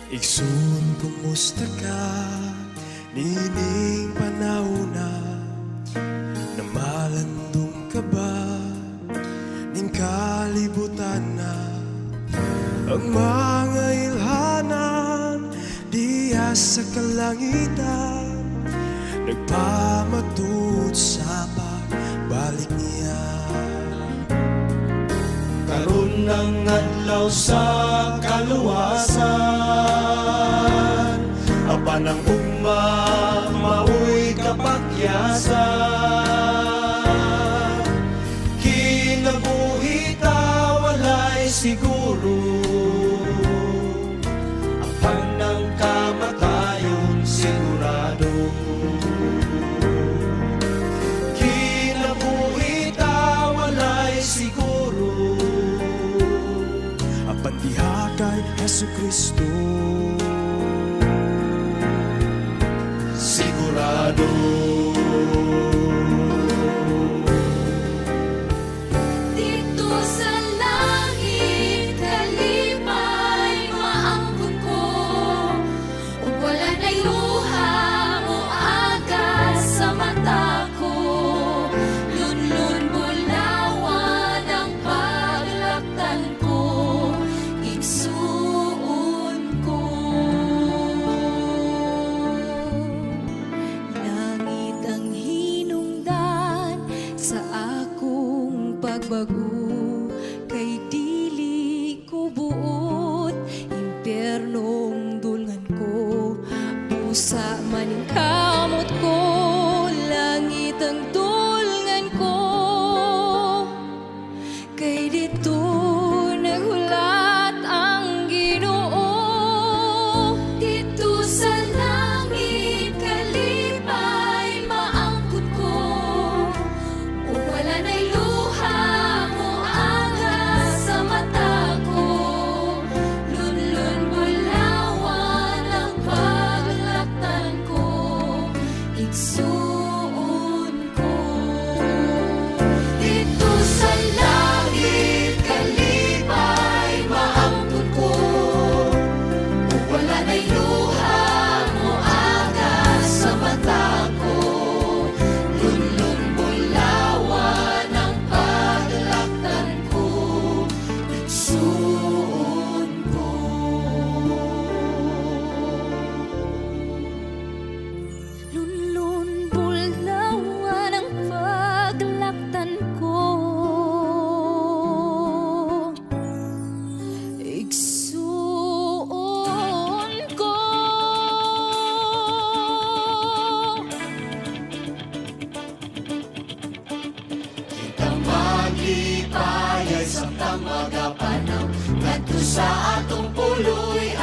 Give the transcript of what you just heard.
Igsoon, kumusta ka? Nining panahona, namalandong ka ba? Ning kalibutan na ang mga ilhanan diya sa kalangitan, nagpamatud sa pagbalik niya. Karon ng adlaw sa kaluwasan, apan ang ugma maoy kapakyasan. Kinabuhita walay siguro, apan ang kamatayon sigurado. Kinabuhita walay siguro, Apan diha kay Jesucristo sigurado. Dito sa langit, kalipay maangkon ko, ug wala na'y luha mo agad sa mata ko. Lunlun bulawan ang paglaktan ko, igsuon ko. Langit ang hinungdan sa akong pagbago, kay dili ko buot impyernong dulngan ko. Pusa man ang kamot ko, langit ang dulngan ko, kay dito naghulat ang Ginoo. Dito sa langit, kalipay maangkon ko, ug wala na'y luha mo aga sa mata ko. Lunlun bulawan ang paglaktan ko, igsuon ko. Dito sa langit, kalipay maangkon ko, ug wala na'y luha mo aga sa mata ko. Lunlun bulawan ang paglaktan ko, igsuon ko. Lunlun bulawan ang paglaktan ko, igsuon ko. Kita maglipay ay samtang magapanaw, ngadto sa atong puloy